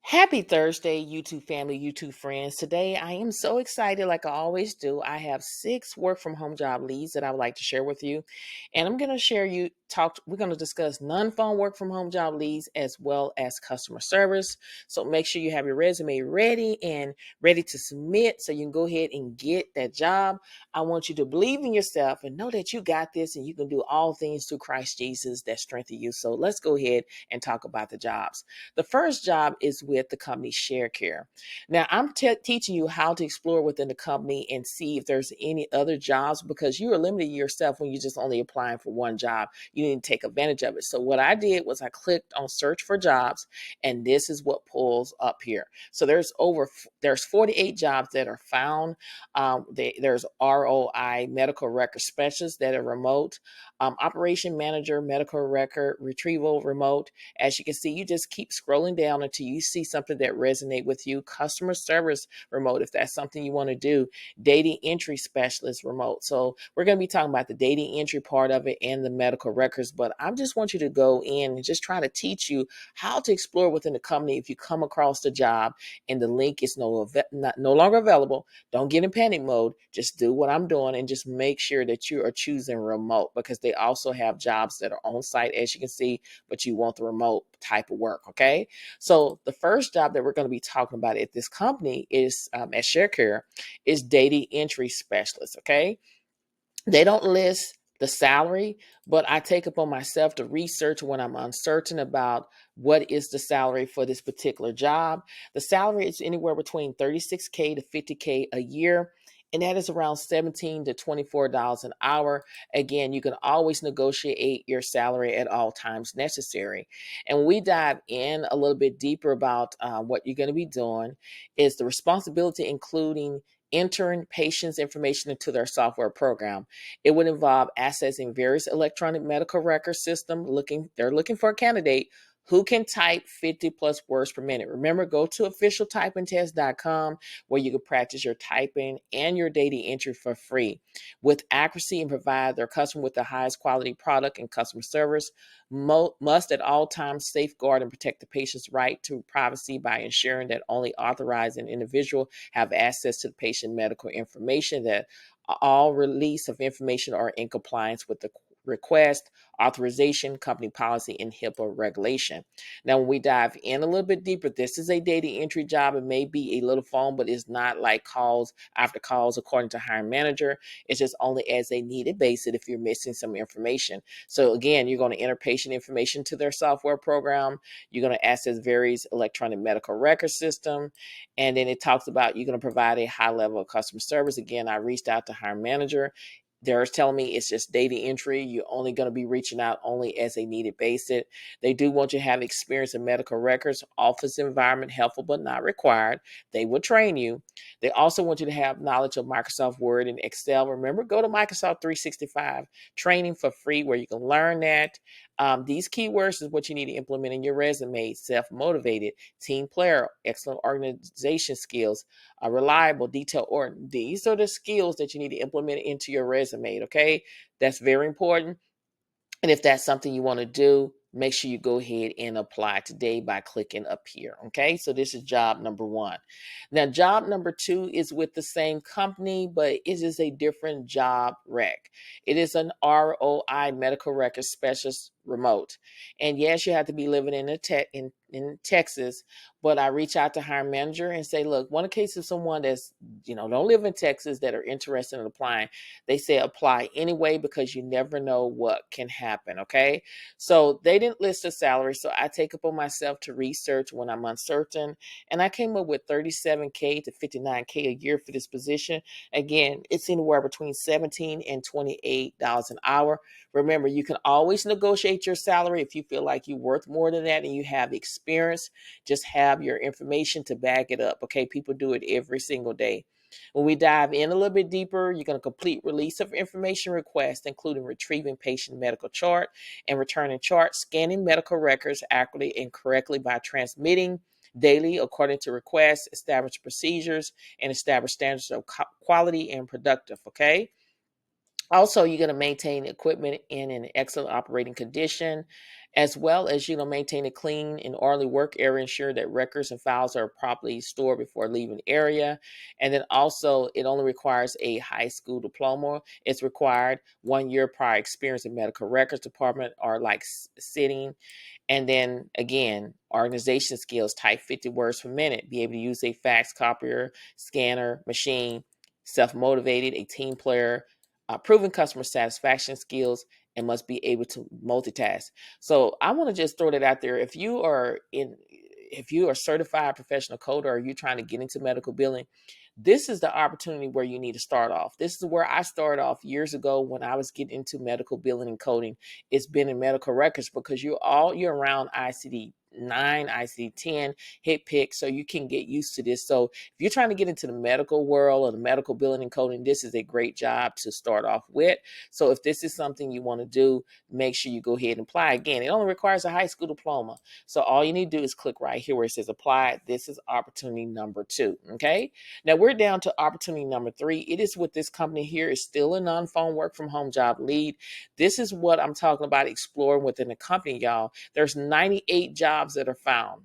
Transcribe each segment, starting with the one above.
Happy Thursday, YouTube family, YouTube friends. Today, I am so excited, like I always do. I have 6 work from home job leads that I would like to share with you. And I'm going to we're going to discuss non-phone work from home job leads as well as customer service. So make sure you have your resume ready and ready to submit so you can go ahead and get that job. I want you to believe in yourself and know that you got this and you can do all things through Christ Jesus that strengthen you. So let's go ahead and talk about the jobs. The first job is with the company Sharecare. Now, I'm teaching you how to explore within the company and see if there's any other jobs because you are limiting yourself when you're just only applying for one job. You need to take advantage of it. So what I did was I clicked on search for jobs, and this is what pulls up here. So there's 48 jobs that are found. There's ROI medical record specialists that are remote, operation manager medical record retrieval remote. As you can see, you just keep scrolling down until you see something that resonates with you. Customer service remote, if that's something you want to do. Data entry specialist remote. So we're going to be talking about the data entry part of it and the medical records, but I just want you to go in and just try to teach you how to explore within the company. If you come across the job and the link is no longer available, don't get in panic mode. Just do what I'm doing and just make sure that you are choosing remote because they also have jobs that are on site, as you can see, but you want the remote type of work. Okay. So the first job that we're going to be talking about at this company is at Sharecare is data entry specialist. Okay. They don't list the salary, but I take upon myself to research when I'm uncertain about what is the salary for this particular job. The salary is anywhere between 36K to 50K a year. And that is around $17 to $24 an hour. Again, you can always negotiate your salary at all times necessary. And when we dive in a little bit deeper about what you're going to be doing, is the responsibility including entering patients' information into their software program. It would involve accessing various electronic medical record system. They're looking for a candidate who can type 50 plus words per minute. Remember, go to officialtypingtest.com where you can practice your typing and your data entry for free with accuracy and provide their customer with the highest quality product and customer service. Must at all times safeguard and protect the patient's right to privacy by ensuring that only authorized individual have access to the patient medical information, that all release of information are in compliance with the request, authorization, company policy, and HIPAA regulation. Now, when we dive in a little bit deeper, this is a data entry job. It may be a little phone, but it's not like calls after calls according to hiring manager. It's just only as a needed basis if you're missing some information. So again, you're going to enter patient information to their software program. You're going to access various electronic medical record system. And then it talks about you're going to provide a high level of customer service. Again, I reached out to hiring manager. They're telling me it's just data entry. You're only going to be reaching out only as a needed basis. They do want you to have experience in medical records, office environment, helpful but not required. They will train you. They also want you to have knowledge of Microsoft Word and Excel. Remember, go to Microsoft 365 training for free where you can learn that. These keywords is what you need to implement in your resume: self-motivated, team player, excellent organization skills, reliable, detail oriented. These are the skills that you need to implement into your resume. Okay, that's very important. And if that's something you want to do, make sure you go ahead and apply today by clicking up here. Okay, so this is job number one. Now, job number two is with the same company, but it is a different job rec. It is an ROI medical record specialist remote. And yes, you have to be living in Texas, but I reach out to hiring manager and say, look, one case of someone that's, don't live in Texas that are interested in applying. They say apply anyway because you never know what can happen. Okay. So they didn't list a salary. So I take upon myself to research when I'm uncertain. And I came up with 37K to 59K a year for this position. Again, it's anywhere between $17 and $28 an hour. Remember, you can always negotiate your salary if you feel like you're worth more than that and you have experience. Just have your information to back it up. Okay. People do it every single day. When we dive in a little bit deeper, you're going to complete release of information requests, including retrieving patient medical chart and returning charts, scanning medical records accurately and correctly by transmitting daily according to requests, establish procedures, and establish standards of quality and productive. Okay. Also, you're going to maintain equipment in an excellent operating condition. as well as maintain a clean and orderly work area, ensure that records and files are properly stored before leaving the area. And then also, it only requires a high school diploma. It's required 1 year prior experience in medical records department or like sitting. And then again, organization skills, type 50 words per minute, be able to use a fax copier, scanner, machine, self-motivated, a team player, proven customer satisfaction skills, and must be able to multitask. So I want to just throw that out there. If you are a certified professional coder, or you're trying to get into medical billing, this is the opportunity where you need to start off. This is where I started off years ago when I was getting into medical billing and coding. It's been in medical records because you're around ICD 9, ICD 10, hit pick, so you can get used to this. So if you're trying to get into the medical world or the medical billing and coding, this is a great job to start off with. So if this is something you want to do, make sure you go ahead and apply. Again, it only requires a high school diploma. So all you need to do is click right here where it says apply. This is opportunity number 2. Okay. Now we're down to opportunity number 3. It is with this company here. It's still a non-phone work from home job lead. This is what I'm talking about exploring within the company, y'all. There's 98 jobs that are found.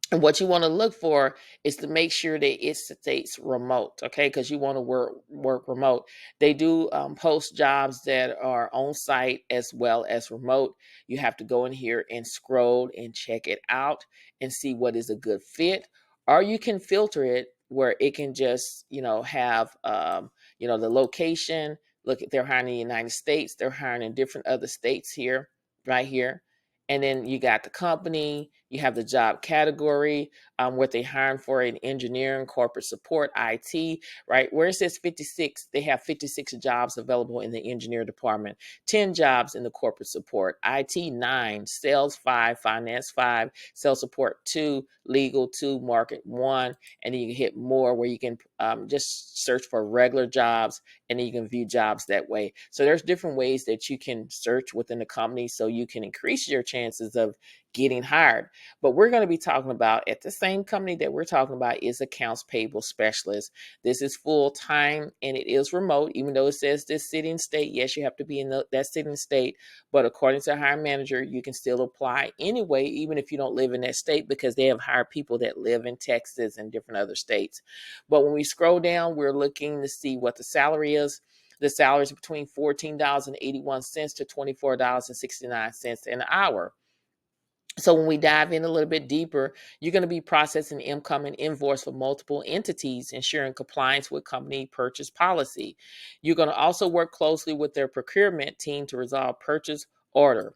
And what you want to look for is to make sure that it states remote, okay? Because you want to work remote. They do post jobs that are on site as well as remote. You have to go in here and scroll and check it out and see what is a good fit. Or you can filter it where it can just, have, the location. Look, they're hiring in the United States. They're hiring in different other states here, right here. And then you got the company, you have the job category, what they hiring for in engineering, corporate support, IT, right? Where it says 56, they have 56 jobs available in the engineer department, 10 jobs in the corporate support, IT 9, sales 5, finance 5, sales support 2, legal 2, market 1, and then you can hit more where you can just search for regular jobs, and then you can view jobs that way. So there's different ways that you can search within the company so you can increase your chances of getting hired. But we're going to be talking about, at the same company that we're talking about, is accounts payable specialist. This is full time and it is remote, even though it says this city and state. Yes, you have to be in that city and state, but according to the hiring manager, you can still apply anyway, even if you don't live in that state, because they have hired people that live in Texas and different other states. But when we scroll down, we're looking to see what the salary is. The salary is between $14.81 to $24.69 an hour. So when we dive in a little bit deeper, you're going to be processing incoming invoice for multiple entities, ensuring compliance with company purchase policy. You're going to also work closely with their procurement team to resolve purchase order.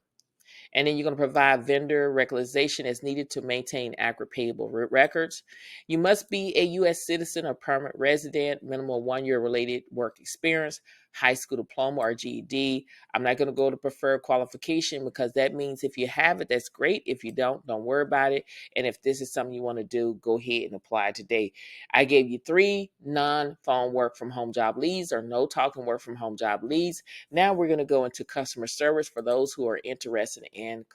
And then you're going to provide vendor reconciliation as needed to maintain accurate payable records. You must be a U.S. citizen or permanent resident, minimum 1 year related work experience, high school diploma or GED. I'm not going to go to preferred qualification because that means if you have it, that's great. If you don't worry about it. And if this is something you want to do, go ahead and apply today. I gave you 3 non-phone work from home job leads or no talking work from home job leads. Now we're going to go into customer service for those who are interested in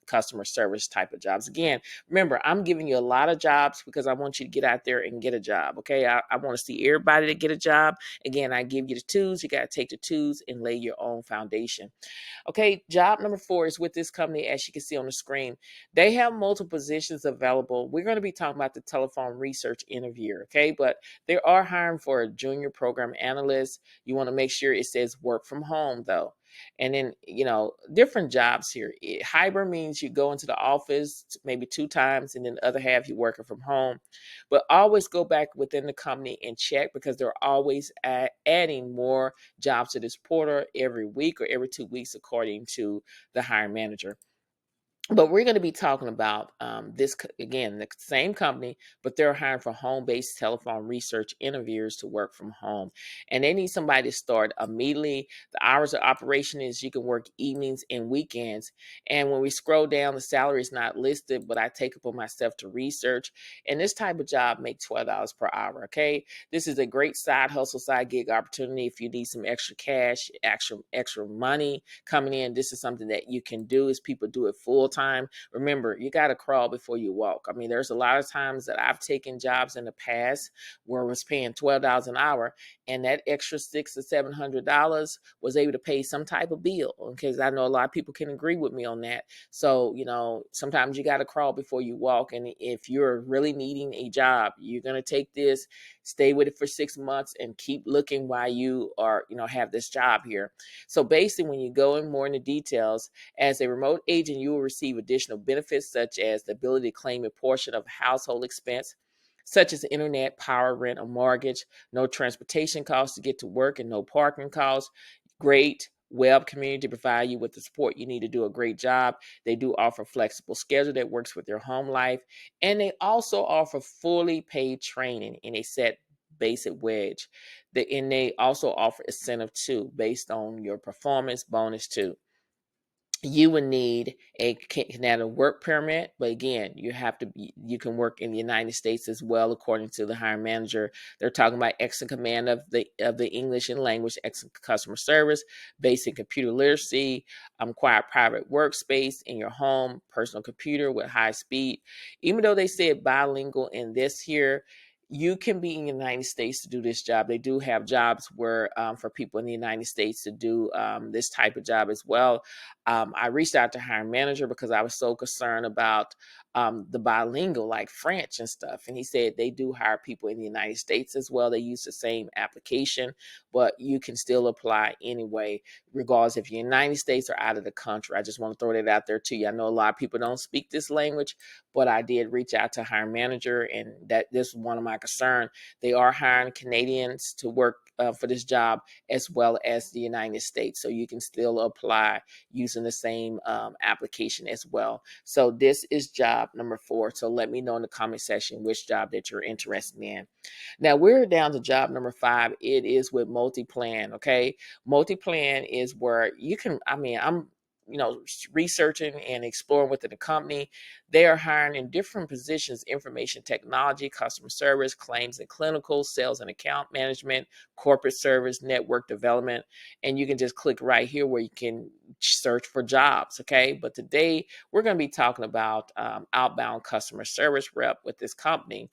customer service type of jobs. Again, remember, I'm giving you a lot of jobs because I want you to get out there and get a job. Okay. I want to see everybody to get a job. Again, I give you the tools. You got to take the tools and lay your own foundation. Okay, job number 4 is with this company, as you can see on the screen. They have multiple positions available. We're going to be talking about the telephone research interviewer, okay? But they are hiring for a junior program analyst. You want to make sure it says work from home, though. And then, different jobs here. Hybrid means you go into the office maybe 2 times, and then the other half you're working from home. But always go back within the company and check because they're always adding more jobs to this portal every week or every 2 weeks, according to the hiring manager. But we're going to be talking about this, again, the same company, but they're hiring for home-based telephone research interviewers to work from home. And they need somebody to start immediately. The hours of operation is you can work evenings and weekends. And when we scroll down, the salary is not listed, but I take upon myself to research. And this type of job makes $12 per hour, okay? This is a great side hustle, side gig opportunity if you need some extra cash, extra money coming in. This is something that you can do as people do it full time. time, remember, you got to crawl before you walk. I mean, there's a lot of times that I've taken jobs in the past where I was paying $12 an hour, and that extra $600 to $700 was able to pay some type of bill. Because I know a lot of people can agree with me on that. So, sometimes you got to crawl before you walk. And if you're really needing a job, you're going to take this, stay with it for 6 months, and keep looking while you are, have this job here. So basically, when you go in more into details, as a remote agent, you will receive additional benefits such as the ability to claim a portion of household expense, such as internet, power, rent, or mortgage, no transportation costs to get to work, and no parking costs. Great web community to provide you with the support you need to do a great job. They do offer flexible schedule that works with your home life, and they also offer fully paid training in a set basic wage. And they also offer incentive too, based on your performance bonus too. You would need a Canada work permit, but again, you can work in the United States as well, according to the hiring manager. They're talking about excellent command of the English and language, excellent customer service, basic computer literacy, quiet private workspace in your home, personal computer with high speed. Even though they said bilingual in this here, you can be in the United States to do this job. They do have jobs where for people in the United States to do this type of job as well. I reached out to hiring manager because I was so concerned about the bilingual, like French and stuff. And he said they do hire people in the United States as well. They use the same application, but you can still apply anyway, regardless if you're in the United States or out of the country. I just want to throw that out there to you. I know a lot of people don't speak this language, but I did reach out to hiring manager, and that this is one of my concerns. They are hiring Canadians to work for this job as well as the United States. So you can still apply using the same application as well. So this is job number 4. So let me know in the comment section which job that you're interested in. Now we're down to job number 5. It is with Multiplan. Okay. Multiplan is where I'm researching and exploring within the company. They are hiring in different positions: information technology, customer service, claims and clinical, sales and account management, corporate service, network development. And you can just click right here where you can search for jobs. Okay. But today we're going to be talking about outbound customer service rep with this company.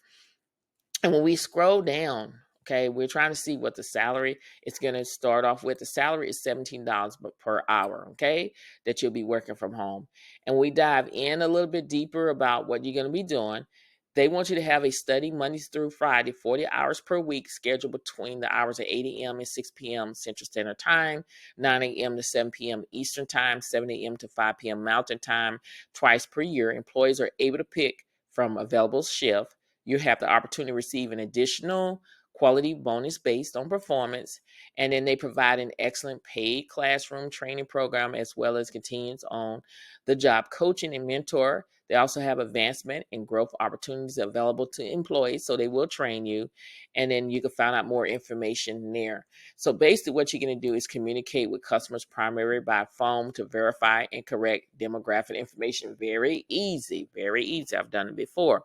And when we scroll down, okay, we're trying to see what the salary is going to start off with. The salary is $17 per hour, okay, that you'll be working from home. And we dive in a little bit deeper about what you're going to be doing. They want you to have a study Mondays through Friday, 40 hours per week, scheduled between the hours of 8 a.m. and 6 p.m. Central Standard Time, 9 a.m. to 7 p.m. Eastern Time, 7 a.m. to 5 p.m. Mountain Time, twice per year. Employees are able to pick from available shift. You have the opportunity to receive an additional quality bonus based on performance. And then they provide an excellent paid classroom training program, as well as continues on the job coaching and mentor. They also have advancement and growth opportunities available to employees, so they will train you. And then you can find out more information there. So basically what you're going to do is communicate with customers primarily by phone to verify and correct demographic information. Very easy, very easy. I've done it before.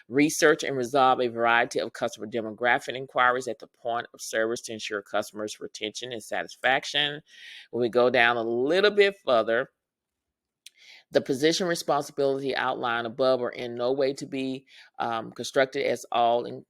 Research and resolve a variety of customer demographic inquiries at the point of service to ensure customers' retention and satisfaction. When we go down a little bit further, the position responsibility outlined above are in no way to be constructed as all in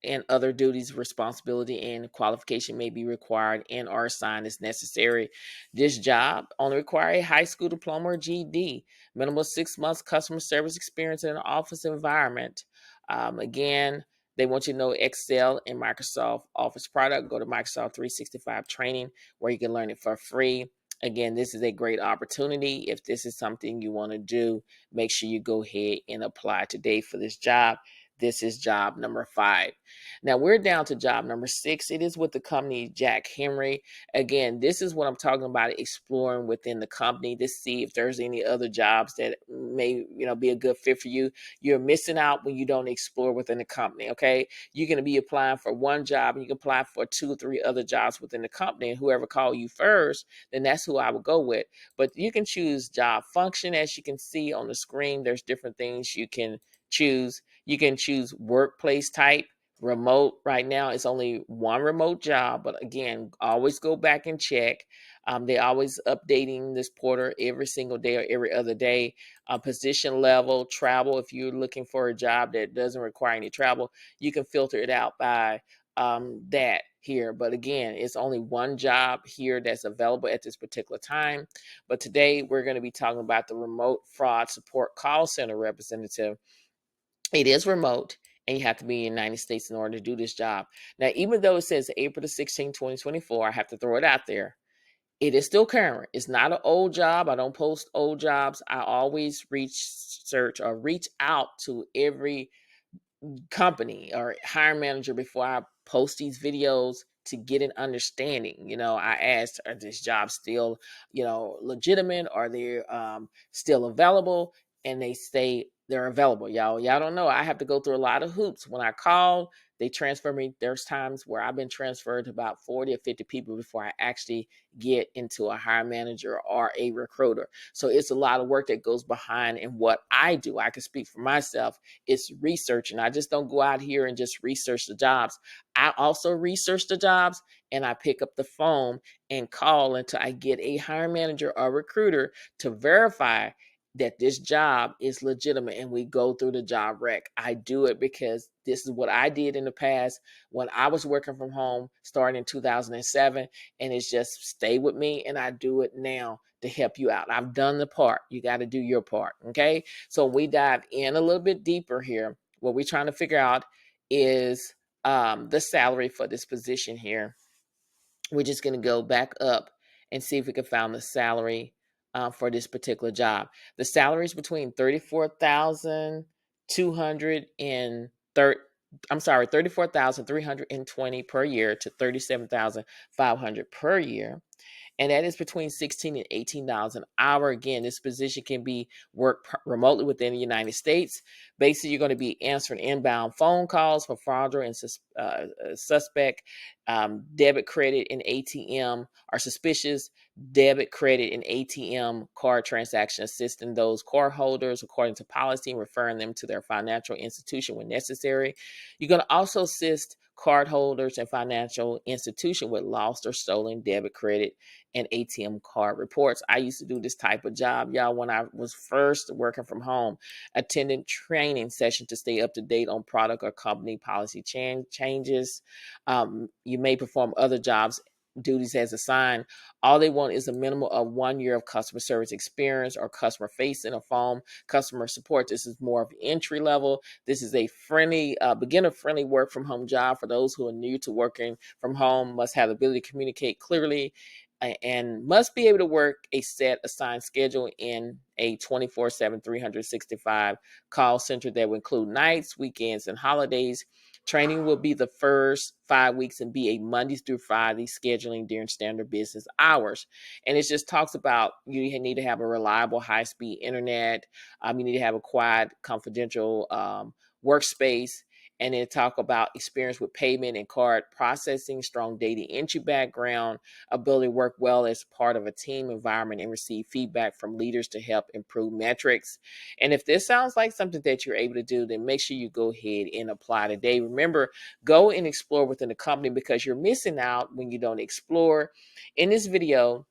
and other duties, responsibility, and qualification may be required and are assigned as necessary. This job only require a high school diploma or GED, minimal 6 months customer service experience in an office environment. Again, they want you to know Excel and Microsoft Office product. Go to Microsoft 365 training where you can learn it for free. Again, this is a great opportunity. If this is something you want to do, make sure you go ahead and apply today for this job. This is job number 5. Now we're down to job number 6. It is with the company Jack Henry. Again, this is what I'm talking about, exploring within the company to see if there's any other jobs that may, be a good fit for you. You're missing out when you don't explore within the company. Okay. You're going to be applying for one job and you can apply for 2 or 3 other jobs within the company. And whoever call you first, then that's who I would go with. But you can choose job function. As you can see on the screen, there's different things you can choose. You can choose workplace type, remote. Right now, it's only one remote job, but again, always go back and check. They're always updating this portal every single day or every other day. Position level, travel. If you're looking for a job that doesn't require any travel, you can filter it out by that here. But again, it's only one job here that's available at this particular time. But today we're going to be talking about the remote fraud support call center representative. It is remote, and you have to be in the United States in order to do this job. Now, even though it says April the 16th, 2024, I have to throw it out there. It is still current. It's not an old job. I don't post old jobs. I always reach out to every company or hiring manager before I post these videos to get an understanding. I asked, are this job still, legitimate? Are they still available? And they say they're available. Y'all don't know. I have to go through a lot of hoops. When I call, they transfer me. There's times where I've been transferred to about 40 or 50 people before I actually get into a hiring manager or a recruiter. So it's a lot of work that goes behind in what I do. I can speak for myself. It's researching. I just don't go out here and just research the jobs. I also research the jobs, and I pick up the phone and call until I get a hiring manager or recruiter to verify that this job is legitimate, and we go through the job rec. I do it because this is what I did in the past when I was working from home starting in 2007, and it's just stay with me, and I do it now to help you out. I've done the part. You got to do your part. Okay. So we dive in a little bit deeper here. What we're trying to figure out is the salary for this position here. We're just going to go back up and see if we can find the salary for this particular job. The salary is between 34,320 per year to 37,500 per year, and that is between $16 and $18 an hour. Again, this position can be worked remotely within the United States. Basically, you're going to be answering inbound phone calls for fraudulent and suspect debit, credit, and ATM are suspicious debit, credit, and ATM card transaction, assisting those card holders according to policy and referring them to their financial institution when necessary. You're going to also assist cardholders and financial institution with lost or stolen debit, credit, and ATM card reports. I used to do this type of job, y'all, when I was first working from home, attending training sessions to stay up to date on product or company policy changes. You may perform other jobs duties as assigned. All they want is a minimum of 1 year of customer service experience or customer facing or phone customer support. This is more of entry level. This is a friendly, beginner friendly work from home job for those who are new to working from home, must have the ability to communicate clearly, and must be able to work a set assigned schedule in a 24/7, 365 call center that will include nights, weekends, and holidays. Training will be the first 5 weeks and be a Monday through Friday scheduling during standard business hours. And it just talks about you need to have a reliable high-speed internet. You need to have a quiet, confidential workspace. And then talk about experience with payment and card processing, strong data entry background, ability to work well as part of a team environment, and receive feedback from leaders to help improve metrics. And if this sounds like something that you're able to do, then make sure you go ahead and apply today. Remember, go and explore within the company because you're missing out when you don't explore. In this video,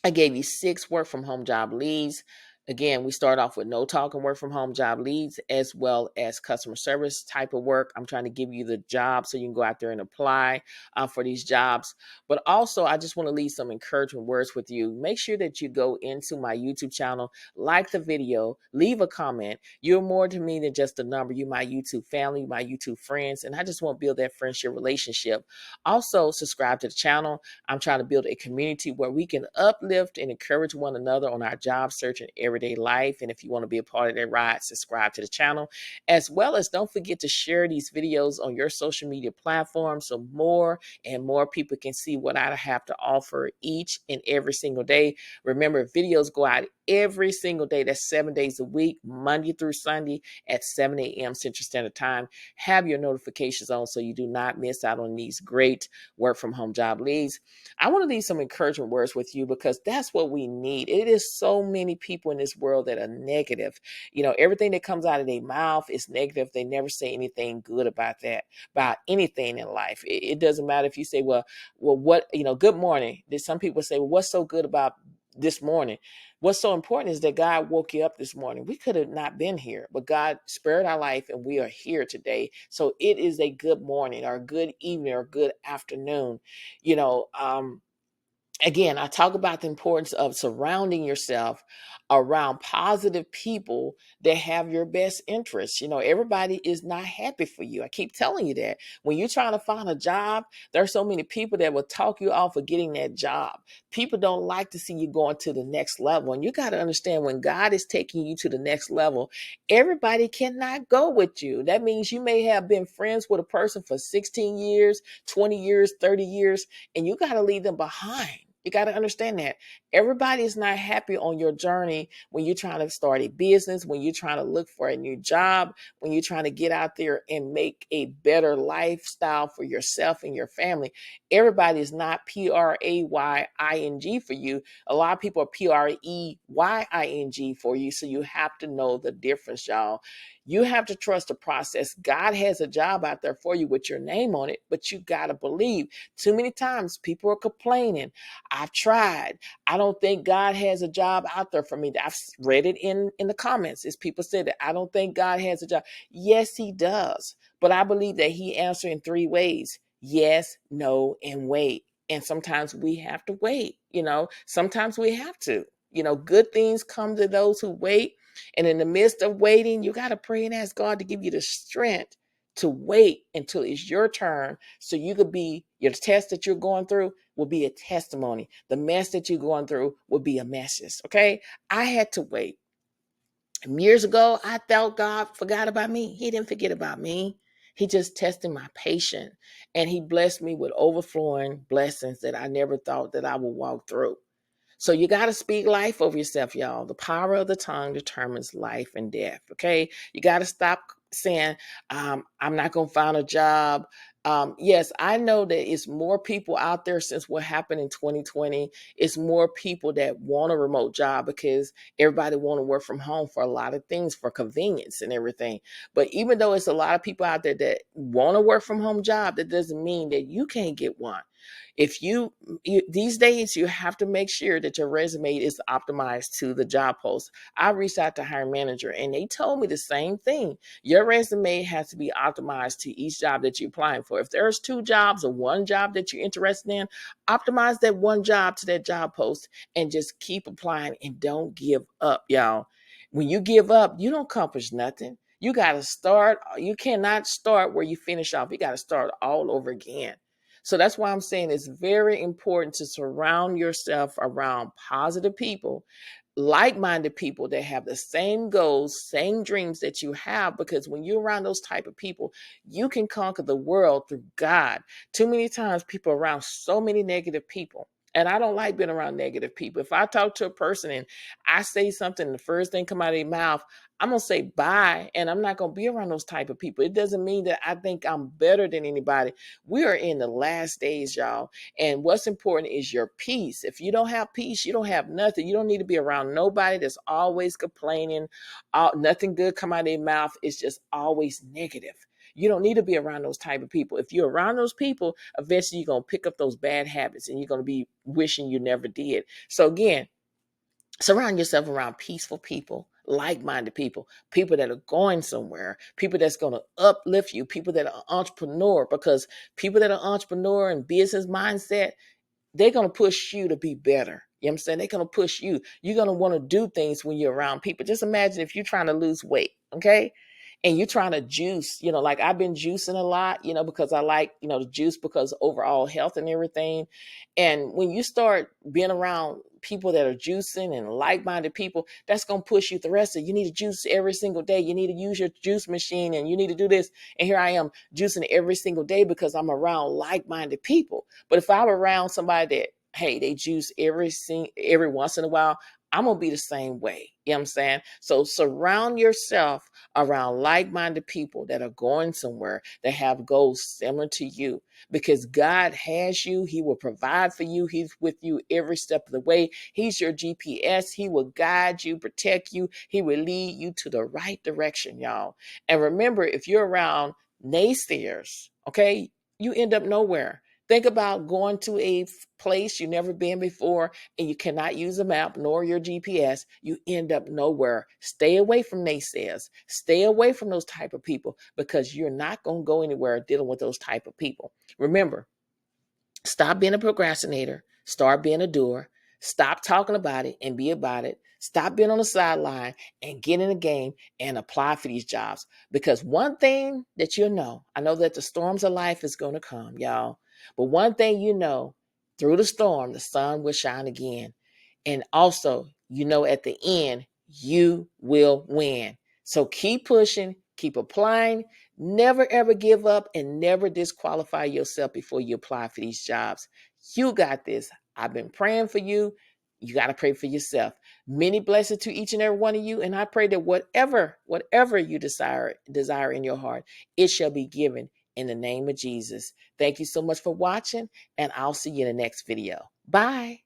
I gave you 6 work from home job leads. Again, we start off with no talk and work from home job leads, as well as customer service type of work. I'm trying to give you the job so you can go out there and apply for these jobs. But also, I just want to leave some encouragement words with you. Make sure that you go into my YouTube channel, like the video, leave a comment. You're more to me than just a number. You're my YouTube family, my YouTube friends, and I just want to build that friendship relationship. Also, subscribe to the channel. I'm trying to build a community where we can uplift and encourage one another on our job search and everyday life. And if you want to be a part of that ride, subscribe to the channel, as well as don't forget to share these videos on your social media platforms so more and more people can see what I have to offer each and every single day. Remember, videos go out every single day. That's 7 days a week, Monday through Sunday at 7 a.m. Central Standard Time. Have your notifications on so you do not miss out on these great work from home job leads. I want to leave some encouragement words with you because that's what we need. It is so many people in this world that are negative. Everything that comes out of their mouth is negative. They never say anything good about anything in life. It doesn't matter if you say, well, what, good morning. There's some people say, well, what's so good about this morning? What's so important is that God woke you up this morning. We could have not been here, but God spared our life and we are here today. So it is a good morning or a good evening or a good afternoon. You know, Again, I talk about the importance of surrounding yourself around positive people that have your best interests. Everybody is not happy for you. I keep telling you that. When you're trying to find a job, there are so many people that will talk you off of getting that job. People don't like to see you going to the next level. And you got to understand, when God is taking you to the next level, everybody cannot go with you. That means you may have been friends with a person for 16 years, 20 years, 30 years, and you got to leave them behind. You got to understand that everybody is not happy on your journey when you're trying to start a business, when you're trying to look for a new job, when you're trying to get out there and make a better lifestyle for yourself and your family. Everybody is not Praying for you. A lot of people are Preying for you. So you have to know the difference, y'all. You have to trust the process. God has a job out there for you with your name on it, but you got to believe. Too many times people are complaining. I've tried. I don't think God has a job out there for me. I've read it in the comments. As people said that I don't think God has a job. Yes, he does. But I believe that he answers in three ways: yes, no, and wait. And sometimes we have to wait. Sometimes we have to. Good things come to those who wait. And in the midst of waiting, you got to pray and ask God to give you the strength to wait until it's your turn, so you could be, your test that you're going through will be a testimony. The mess that you're going through will be a message. Okay. I had to wait. Years ago, I thought God forgot about me. He didn't forget about me. He just tested my patience, and he blessed me with overflowing blessings that I never thought that I would walk through. So you got to speak life over yourself, y'all. The power of the tongue determines life and death. Okay. You got to stop saying, I'm not going to find a job. Yes, I know that it's more people out there since what happened in 2020. It's more people that want a remote job because everybody want to work from home for a lot of things, for convenience and everything. But even though it's a lot of people out there that want a work from home job, that doesn't mean that you can't get one. If these days, you have to make sure that your resume is optimized to the job post. I reached out to hiring manager and they told me the same thing. Your resume has to be optimized to each job that you're applying for. If there's two jobs or one job that you're interested in, optimize that one job to that job post and just keep applying and don't give up, y'all. When you give up, you don't accomplish nothing. You got to start. You cannot start where you finish off. You got to start all over again. So that's why I'm saying it's very important to surround yourself around positive people, like-minded people that have the same goals, same dreams that you have, because when you're around those type of people, you can conquer the world through God. Too many times people are around so many negative people. And I don't like being around negative people. If I talk to a person and I say something, the first thing come out of their mouth, I'm going to say bye, and I'm not going to be around those type of people. It doesn't mean that I think I'm better than anybody. We are in the last days, y'all. And what's important is your peace. If you don't have peace, you don't have nothing. You don't need to be around nobody that's always complaining. Nothing good come out of their mouth. It's just always negative. You don't need to be around those type of people. If you're around those people, eventually you're going to pick up those bad habits and you're going to be wishing you never did. So again, surround yourself around peaceful people, like-minded people, people that are going somewhere, people that's going to uplift you, people that are entrepreneur, because people that are entrepreneur and business mindset, they're going to push you to be better. You know what I'm saying? They're going to push you. You're going to want to do things when you're around people. Just imagine if you're trying to lose weight, okay? And you're trying to juice, like I've been juicing a lot, because I like, the juice because overall health and everything. And when you start being around people that are juicing and like-minded people, that's going to push you the rest of it. You need to juice every single day. You need to use your juice machine and you need to do this. And here I am juicing every single day because I'm around like-minded people. But if I'm around somebody that, hey, they juice every once in a while, I'm going to be the same way. You know what I'm saying? So surround yourself around like-minded people that are going somewhere, that have goals similar to you, because God has you. He will provide for you. He's with you every step of the way. He's your GPS. He will guide you, protect you. He will lead you to the right direction, y'all. And remember, if you're around naysayers, okay, you end up nowhere. Think about going to a place you've never been before and you cannot use a map nor your GPS. You end up nowhere. Stay away from naysayers. Stay away from those type of people, because you're not going to go anywhere dealing with those type of people. Remember, stop being a procrastinator. Start being a doer. Stop talking about it and be about it. Stop being on the sideline and get in the game and apply for these jobs. Because one thing that you'll know, I know that the storms of life is going to come, y'all. But one thing you know, through the storm, the sun will shine again. And also, you know, at the end, you will win. So keep pushing, keep applying, never ever give up, and never disqualify yourself before you apply for these jobs. You got this. I've been praying for you. You got to pray for yourself. Many blessings to each and every one of you. And I pray that whatever you desire in your heart, it shall be given in the name of Jesus. Thank you so much for watching, and I'll see you in the next video. Bye.